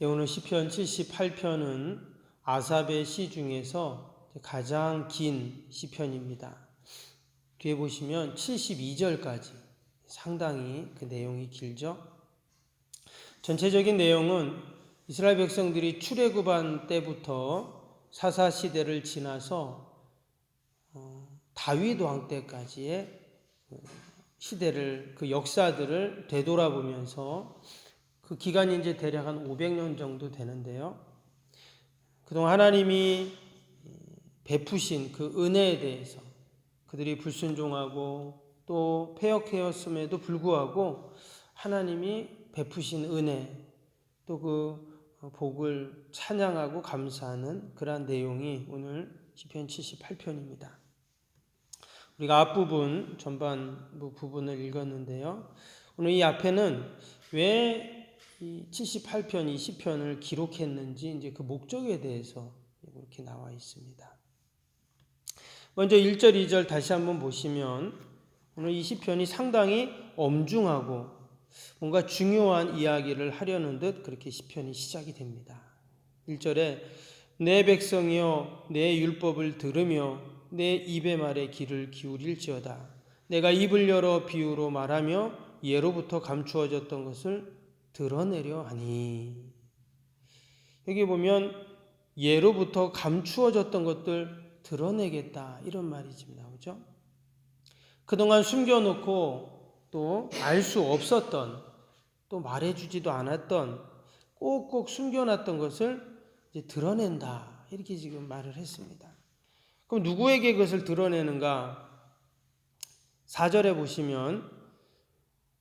오늘 시편 78편은 아삽의 시 중에서 가장 긴 시편입니다. 뒤에 보시면 72절까지 상당히 그 내용이 길죠. 전체적인 내용은 이스라엘 백성들이 출애굽한 때부터 사사 시대를 지나서 다윗 왕 때까지의 시대를, 그 역사들을 되돌아보면서 그 기간이 이제 대략 한 500년 정도 되는데요. 그동안 하나님이 베푸신 그 은혜에 대해서 그들이 불순종하고 또 패역하였음에도 불구하고 하나님이 베푸신 은혜, 또 그 복을 찬양하고 감사하는 그러한 내용이 오늘 시편 78편입니다. 우리가 앞부분, 전반부 부분을 읽었는데요. 오늘 이 앞에는 왜 이 78편, 이 시편을 기록했는지 이제 그 목적에 대해서 이렇게 나와 있습니다. 먼저 1절, 2절 다시 한번 보시면 오늘 이 시편이 상당히 엄중하고 뭔가 중요한 이야기를 하려는 듯 그렇게 시편이 시작이 됩니다. 1절에 내 백성이여 내 율법을 들으며 내 입의 말에 귀를 기울일지어다. 내가 입을 열어 비유로 말하며 예로부터 감추어졌던 것을 드러내려 하니. 여기 보면 예로부터 감추어졌던 것들 드러내겠다 이런 말이 지금 나오죠. 그동안 숨겨놓고 또 알 수 없었던, 또 말해주지도 않았던, 꼭꼭 숨겨놨던 것을 이제 드러낸다 이렇게 지금 말을 했습니다. 그럼 누구에게 그것을 드러내는가? 4절에 보시면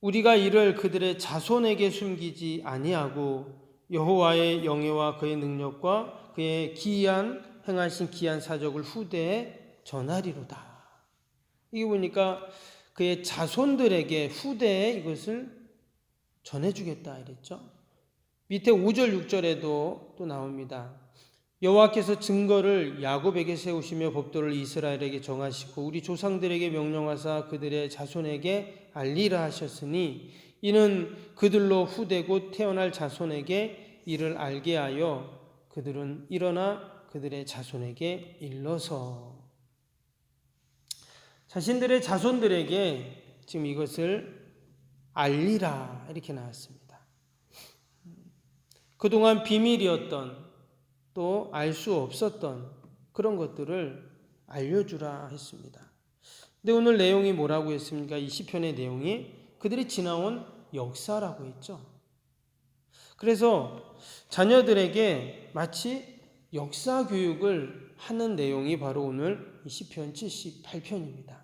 우리가 이를 그들의 자손에게 숨기지 아니하고 여호와의 영예와 그의 능력과 그의 기이한 행하신 기이한 사적을 후대에 전하리로다. 이게 보니까 그의 자손들에게 후대에 이것을 전해주겠다 이랬죠. 밑에 5절 6절에도 또 나옵니다. 여호와께서 증거를 야곱에게 세우시며 법도를 이스라엘에게 정하시고 우리 조상들에게 명령하사 그들의 자손에게 알리라 하셨으니 이는 그들로 후대 곧 태어날 자손에게 이를 알게 하여 그들은 일어나 그들의 자손에게 일러서. 자신들의 자손들에게 지금 이것을 알리라 이렇게 나왔습니다. 그동안 비밀이었던, 또 알 수 없었던 그런 것들을 알려주라 했습니다. 근데 오늘 내용이 뭐라고 했습니까? 이 시편의 내용이 그들이 지나온 역사라고 했죠. 그래서 자녀들에게 마치 역사 교육을 하는 내용이 바로 오늘 이 시편 78편입니다.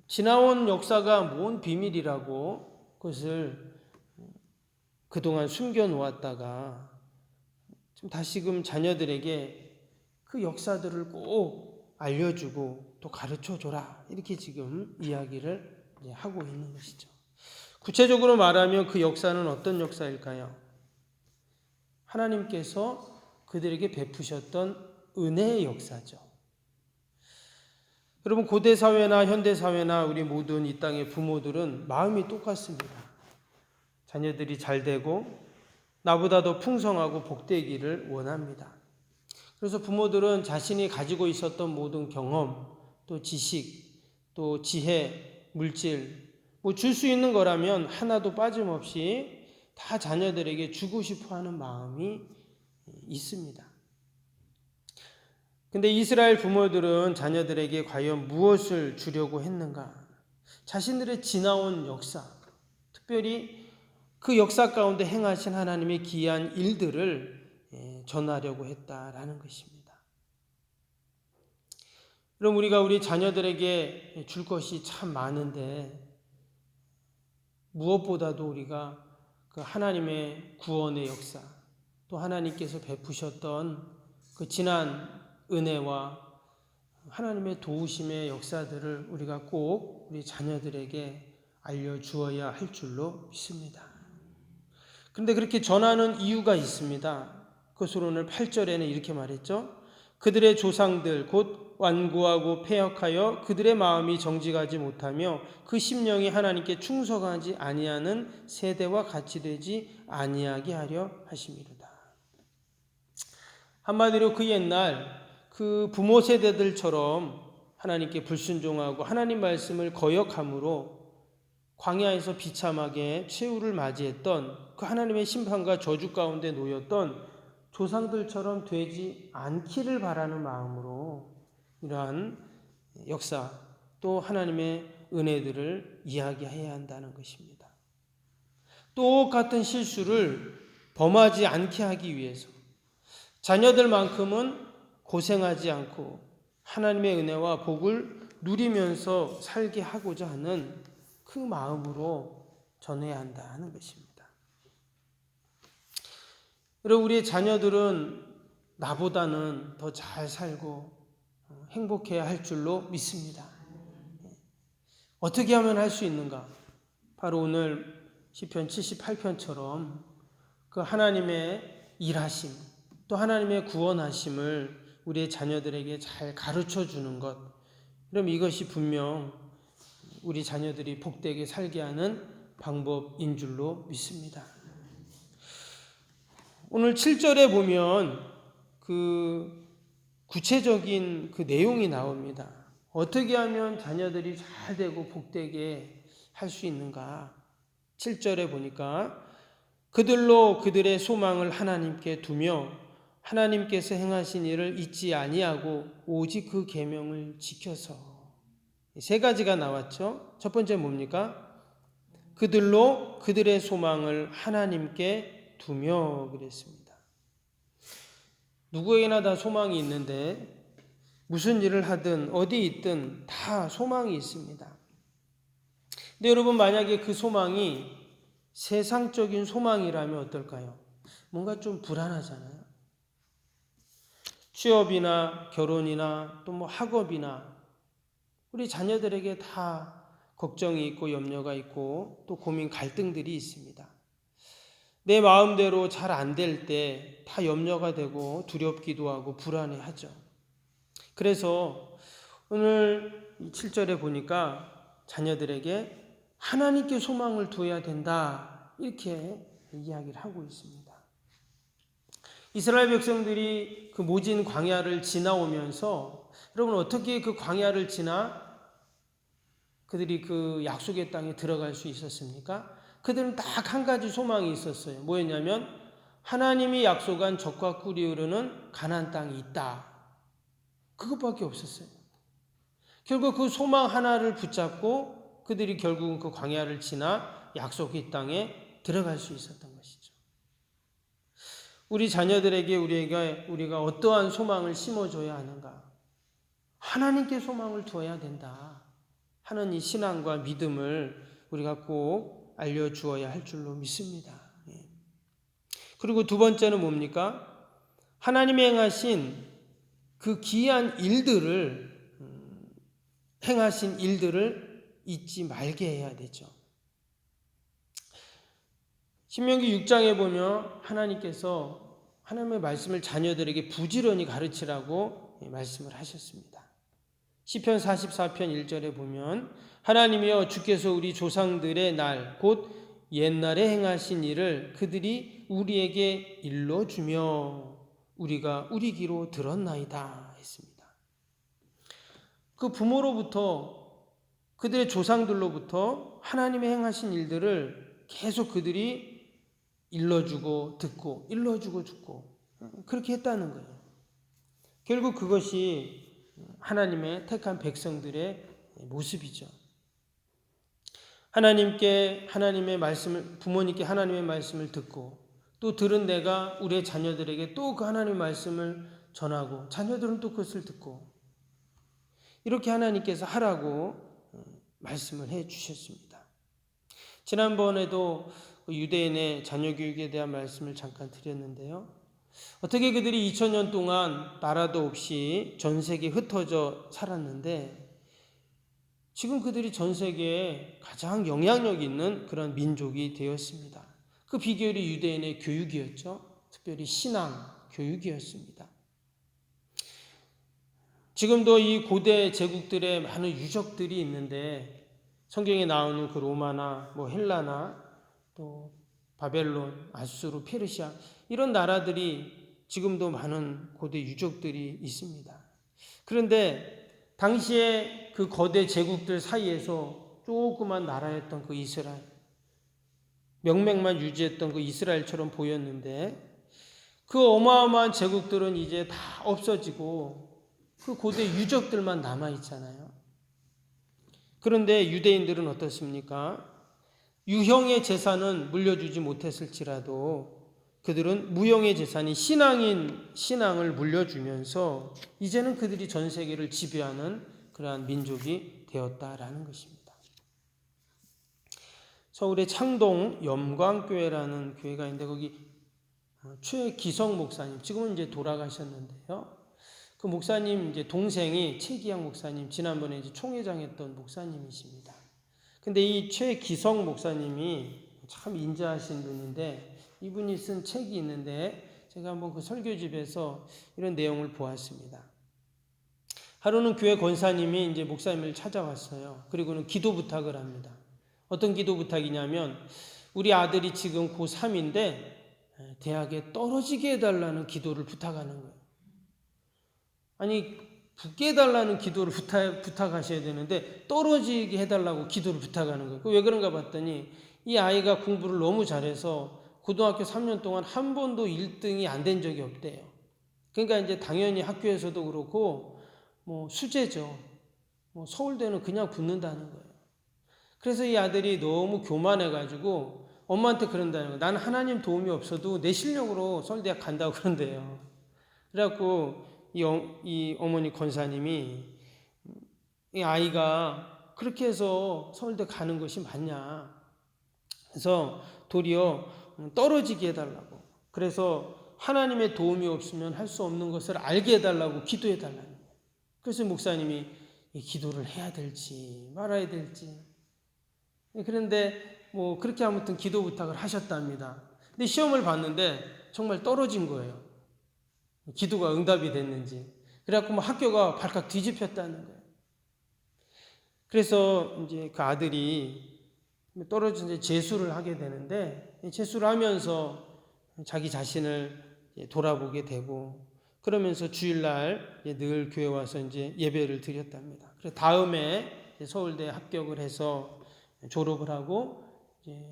지나온 역사가 뭔 비밀이라고 그것을 그동안 숨겨놓았다가 좀 다시금 자녀들에게 그 역사들을 꼭 알려주고 또 가르쳐줘라 이렇게 지금 이야기를 하고 있는 것이죠. 구체적으로 말하면 그 역사는 어떤 역사일까요? 하나님께서 그들에게 베푸셨던 은혜의 역사죠. 여러분 고대 사회나 현대 사회나 우리 모든 이 땅의 부모들은 마음이 똑같습니다. 자녀들이 잘 되고 나보다 더 풍성하고 복되기를 원합니다. 그래서 부모들은 자신이 가지고 있었던 모든 경험, 또 지식, 또 지혜, 물질, 줄 수 있는 거라면 하나도 빠짐없이 다 자녀들에게 주고 싶어 하는 마음이 있습니다. 근데 이스라엘 부모들은 자녀들에게 과연 무엇을 주려고 했는가? 자신들의 지나온 역사, 특별히 그 역사 가운데 행하신 하나님의 기이한 일들을 전하려고 했다라는 것입니다. 그럼 우리가 우리 자녀들에게 줄 것이 참 많은데 무엇보다도 우리가 그 하나님의 구원의 역사, 또 하나님께서 베푸셨던 그 지난 은혜와 하나님의 도우심의 역사들을 우리가 꼭 우리 자녀들에게 알려주어야 할 줄로 믿습니다. 그런데 그렇게 전하는 이유가 있습니다. 그것으로 오늘 8절에는 이렇게 말했죠. 그들의 조상들 곧 완고하고 패역하여 그들의 마음이 정직하지 못하며 그 심령이 하나님께 충성하지 아니하는 세대와 같이 되지 아니하게 하려 하심이로다. 한마디로 그 옛날 그 부모 세대들처럼 하나님께 불순종하고 하나님 말씀을 거역함으로 광야에서 비참하게 최후를 맞이했던 그 하나님의 심판과 저주 가운데 놓였던 조상들처럼 되지 않기를 바라는 마음으로 이러한 역사 또 하나님의 은혜들을 이야기해야 한다는 것입니다. 똑같은 실수를 범하지 않게 하기 위해서 자녀들만큼은 고생하지 않고 하나님의 은혜와 복을 누리면서 살게 하고자 하는 그 마음으로 전해야 한다는 것입니다. 여러분, 우리의 자녀들은 나보다는 더 잘 살고 행복해야 할 줄로 믿습니다. 어떻게 하면 할 수 있는가? 바로 오늘 시편 78편처럼 그 하나님의 일하심 또 하나님의 구원하심을 우리의 자녀들에게 잘 가르쳐 주는 것. 그럼 이것이 분명 우리 자녀들이 복되게 살게 하는 방법인 줄로 믿습니다. 오늘 7절에 보면 그 구체적인 그 내용이 나옵니다. 어떻게 하면 자녀들이 잘 되고 복되게 할 수 있는가? 7절에 보니까 그들로 그들의 소망을 하나님께 두며 하나님께서 행하신 일을 잊지 아니하고 오직 그 계명을 지켜서. 세 가지가 나왔죠. 첫 번째 뭡니까? 그들로 그들의 소망을 하나님께 두며 그랬습니다. 누구에게나 다 소망이 있는데 무슨 일을 하든 어디 있든 다 소망이 있습니다. 근데 여러분, 만약에 그 소망이 세상적인 소망이라면 어떨까요? 뭔가 좀 불안하잖아요. 취업이나 결혼이나 또 뭐 학업이나 우리 자녀들에게 다 걱정이 있고 염려가 있고 또 고민 갈등들이 있습니다. 내 마음대로 잘 안 될 때 다 염려가 되고 두렵기도 하고 불안해하죠. 그래서 오늘 7절에 보니까 자녀들에게 하나님께 소망을 두어야 된다 이렇게 이야기를 하고 있습니다. 이스라엘 백성들이 그 모진 광야를 지나오면서 여러분 어떻게 그 광야를 지나 그들이 그 약속의 땅에 들어갈 수 있었습니까? 그들은 딱 한 가지 소망이 있었어요. 뭐였냐면 하나님이 약속한 젖과 꿀이 흐르는 가나안 땅이 있다. 그것밖에 없었어요. 결국 그 소망 하나를 붙잡고 그들이 결국은 그 광야를 지나 약속의 땅에 들어갈 수 있었던 것이죠. 우리 자녀들에게 우리가 어떠한 소망을 심어줘야 하는가? 하나님께 소망을 두어야 된다 하는 이 신앙과 믿음을 우리가 꼭 알려주어야 할 줄로 믿습니다. 그리고 두 번째는 뭡니까? 하나님이 행하신 그 기이한 일들을 행하신 일들을 잊지 말게 해야 되죠. 신명기 6장에 보면 하나님께서 하나님의 말씀을 자녀들에게 부지런히 가르치라고 말씀을 하셨습니다. 시편 44편 1절에 보면 하나님이여 주께서 우리 조상들의 날 곧 옛날에 행하신 일을 그들이 우리에게 일러주며 우리가 우리 귀로 들었나이다 했습니다. 그 부모로부터 그들의 조상들로부터 하나님의 행하신 일들을 계속 그들이 일러주고 듣고 일러주고 듣고 그렇게 했다는 거예요. 결국 그것이 하나님의 택한 백성들의 모습이죠. 하나님께 하나님의 말씀을 부모님께 하나님의 말씀을 듣고 또 들은 내가 우리의 자녀들에게 또 그 하나님의 말씀을 전하고 자녀들은 또 그것을 듣고 이렇게 하나님께서 하라고 말씀을 해 주셨습니다. 지난번에도 유대인의 자녀 교육에 대한 말씀을 잠깐 드렸는데요. 어떻게 그들이 2000년 동안 나라도 없이 전 세계에 흩어져 살았는데 지금 그들이 전 세계에 가장 영향력 있는 그런 민족이 되었습니다. 그 비결이 유대인의 교육이었죠. 특별히 신앙 교육이었습니다. 지금도 이 고대 제국들의 많은 유적들이 있는데 성경에 나오는 그 로마나 헬라나 또 바벨론, 아수르, 페르시아 이런 나라들이 지금도 많은 고대 유적들이 있습니다. 그런데 당시에 그 거대 제국들 사이에서 조그만 나라였던 그 이스라엘, 명맥만 유지했던 그 이스라엘처럼 보였는데 그 어마어마한 제국들은 이제 다 없어지고 그 고대 유적들만 남아있잖아요. 그런데 유대인들은 어떻습니까? 유형의 재산은 물려주지 못했을지라도 그들은 무형의 재산이 신앙인 신앙을 물려주면서 이제는 그들이 전 세계를 지배하는 그러한 민족이 되었다라는 것입니다. 서울의 창동 염광교회라는 교회가 있는데 거기 최기성 목사님, 지금은 이제 돌아가셨는데요. 그 목사님 이제 동생이 최기양 목사님, 지난번에 이제 총회장 했던 목사님이십니다. 근데 이 최기성 목사님이 참 인자하신 분인데 이분이 쓴 책이 있는데 제가 한번 그 설교집에서 이런 내용을 보았습니다. 하루는 교회 권사님이 이제 목사님을 찾아왔어요. 그리고는 기도 부탁을 합니다. 어떤 기도 부탁이냐면 우리 아들이 지금 고3인데 대학에 떨어지게 해달라는 기도를 부탁하는 거예요. 아니 붙게 해달라는 기도를 부탁하셔야 되는데 떨어지게 해달라고 기도를 부탁하는 거예요. 왜 그런가 봤더니 이 아이가 공부를 너무 잘해서 고등학교 3년 동안 한 번도 1등이 안 된 적이 없대요. 그러니까 이제 당연히 학교에서도 그렇고 수재죠. 서울대는 그냥 붙는다는 거예요. 그래서 이 아들이 너무 교만해가지고 엄마한테 그런다는 거예요. 나는 하나님 도움이 없어도 내 실력으로 서울대학 간다고 그런대요. 그래갖고 이 어머니 권사님이 이 아이가 그렇게 해서 서울대 가는 것이 맞냐. 그래서 도리어 떨어지게 해달라고. 그래서 하나님의 도움이 없으면 할 수 없는 것을 알게 해달라고 기도해달라는 거예요. 그래서 목사님이 이 기도를 해야 될지 말아야 될지. 그런데 그렇게 아무튼 기도 부탁을 하셨답니다. 근데 시험을 봤는데 정말 떨어진 거예요. 기도가 응답이 됐는지. 그래갖고 학교가 발칵 뒤집혔다는 거예요. 그래서 이제 그 아들이 떨어진 이제 재수를 하게 되는데 재수를 하면서 자기 자신을 돌아보게 되고 그러면서 주일날 늘 교회 와서 이제 예배를 드렸답니다. 그래서 다음에 서울대 합격을 해서 졸업을 하고 이제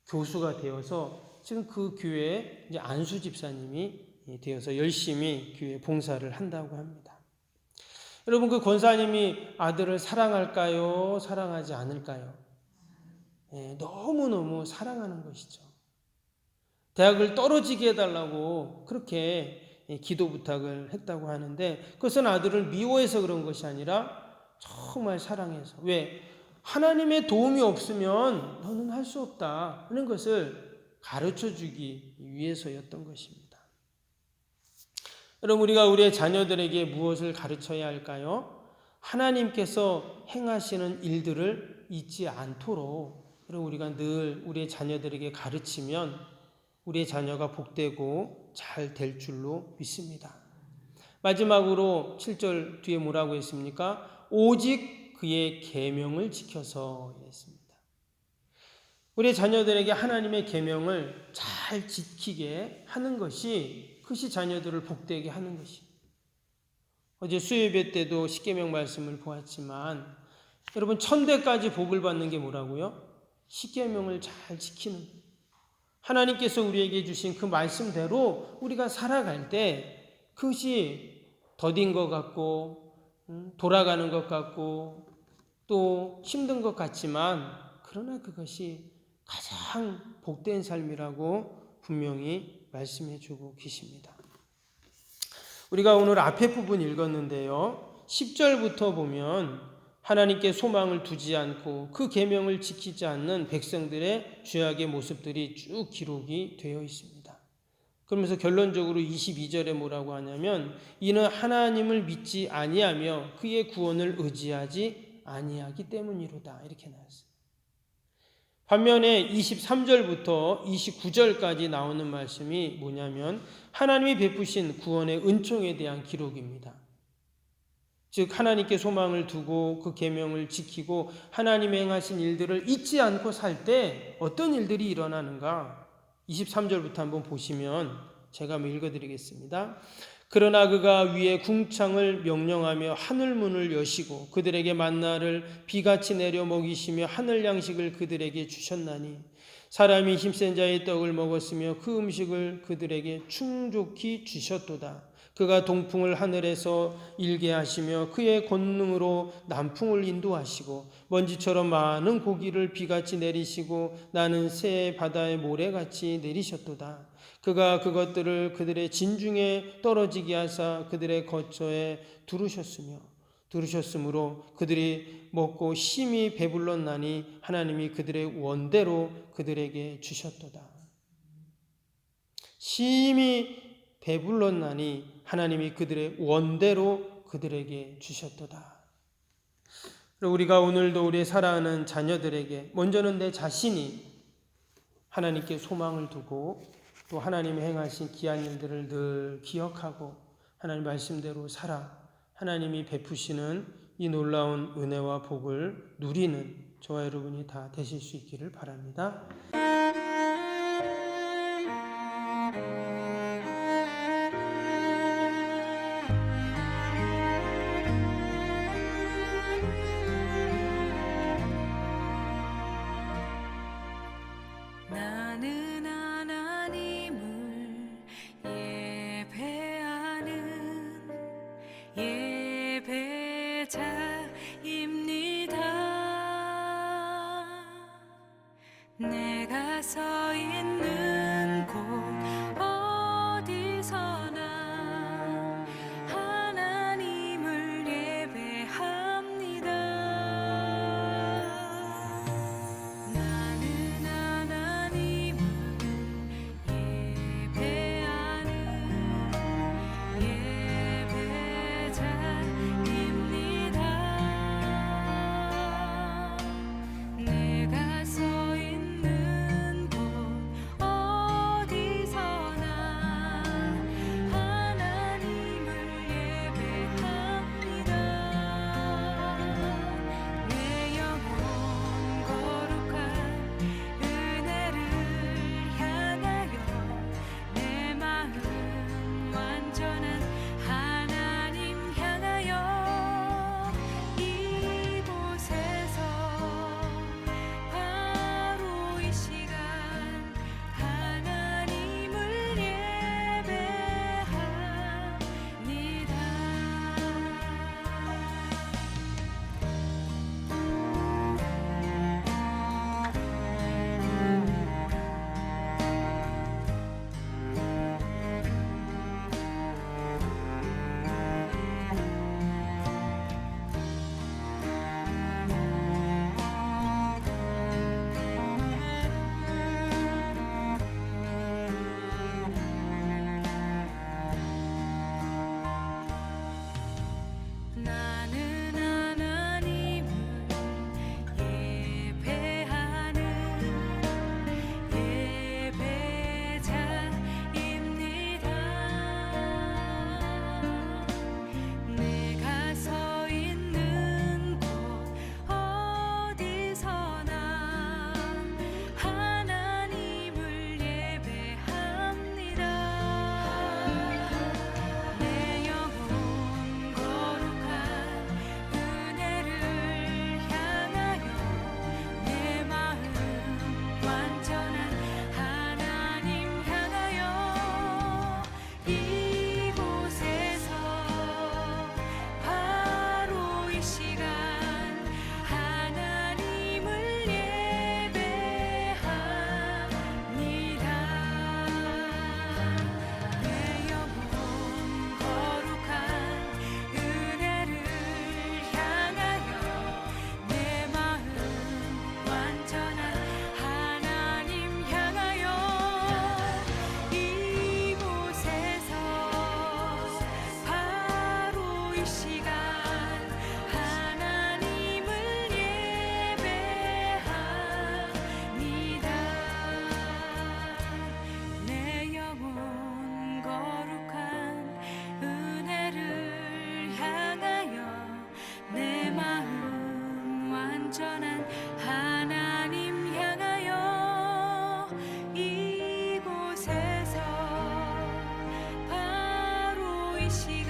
교수가 되어서 지금 그 교회에 이제 안수 집사님이 되어서 열심히 교회 봉사를 한다고 합니다. 여러분 그 권사님이 아들을 사랑할까요? 사랑하지 않을까요? 너무너무 사랑하는 것이죠. 대학을 떨어지게 해달라고 그렇게 기도 부탁을 했다고 하는데 그것은 아들을 미워해서 그런 것이 아니라 정말 사랑해서. 왜? 하나님의 도움이 없으면 너는 할 수 없다 하는 것을 가르쳐주기 위해서였던 것입니다. 여러분 우리가 우리의 자녀들에게 무엇을 가르쳐야 할까요? 하나님께서 행하시는 일들을 잊지 않도록 그리고 우리가 늘 우리의 자녀들에게 가르치면 우리의 자녀가 복되고 잘 될 줄로 믿습니다. 마지막으로 7절 뒤에 뭐라고 했습니까? 오직 그의 계명을 지켜서 했습니다. 우리의 자녀들에게 하나님의 계명을 잘 지키게 하는 것이 그것이 자녀들을 복되게 하는 것입니다. 어제 수요예배 때도 십계명 말씀을 보았지만 여러분 천대까지 복을 받는 게 뭐라고요? 십계명을 잘 지키는 거예요. 하나님께서 우리에게 주신 그 말씀대로 우리가 살아갈 때 그것이 더딘 것 같고 돌아가는 것 같고 또 힘든 것 같지만 그러나 그것이 가장 복된 삶이라고 분명히 말씀해 주고 계십니다. 우리가 오늘 앞에 부분 읽었는데요. 10절부터 보면 하나님께 소망을 두지 않고 그 계명을 지키지 않는 백성들의 죄악의 모습들이 쭉 기록이 되어 있습니다. 그러면서 결론적으로 22절에 뭐라고 하냐면 이는 하나님을 믿지 아니하며 그의 구원을 의지하지 아니하기 때문이로다 이렇게 나왔어요. 반면에 23절부터 29절까지 나오는 말씀이 뭐냐면 하나님이 베푸신 구원의 은총에 대한 기록입니다. 즉 하나님께 소망을 두고 그 계명을 지키고 하나님이 행하신 일들을 잊지 않고 살 때 어떤 일들이 일어나는가? 23절부터 한번 보시면 제가 한번 읽어드리겠습니다. 그러나 그가 위에 궁창을 명령하며 하늘문을 여시고 그들에게 만나를 비같이 내려 먹이시며 하늘 양식을 그들에게 주셨나니 사람이 힘센 자의 떡을 먹었으며 그 음식을 그들에게 충족히 주셨도다. 그가 동풍을 하늘에서 일게 하시며 그의 권능으로 남풍을 인도하시고 먼지처럼 많은 고기를 비같이 내리시고 나는 새 바다의 모래같이 내리셨도다. 그가 그것들을 그들의 진중에 떨어지게 하사 그들의 거처에 두르셨으므로 그들이 먹고 심히 배불렀나니 하나님이 그들의 원대로 그들에게 주셨도다. 심히 배불렀나니 하나님이 그들의 원대로 그들에게 주셨도다. 우리가 오늘도 우리의 사랑하는 자녀들에게 먼저는 내 자신이 하나님께 소망을 두고 또 하나님이 행하신 귀한 일들을 늘 기억하고 하나님 말씀대로 살아 하나님이 베푸시는 이 놀라운 은혜와 복을 누리는 저와 여러분이 다 되실 수 있기를 바랍니다. 나는 하나님을 예배하는 예배자입니다. 내가 서 있는 곳 어디서나 하나님을 예배합니다. 나는 하나님을 예배하는 예배자입니다. 내가 서 있는 곳 어디서나 하나님을 예배합니다. 내 영혼 거룩한 은혜를 향하여 내 마음 완전한 하나님 향하여 이곳에서 바로 이 시간 하나님을 나는 하나님을 예배하는 예배자입니다. 내가 서 있는 곳 어디서나 하나님을 예배합니다. 내 영혼 거룩한 은혜를 향하여 내 마음 완전한 하나님 향하여 이곳에서 바로 이 시간 하나님을 예배합니다. 내 영혼 거룩한 은혜를 향하여 내 마음 완전한 하나님 향하여 이곳에서 바로 이 시간 하나님을 예배합니다. 내 영혼 거룩한 은혜를 향하여 이 시간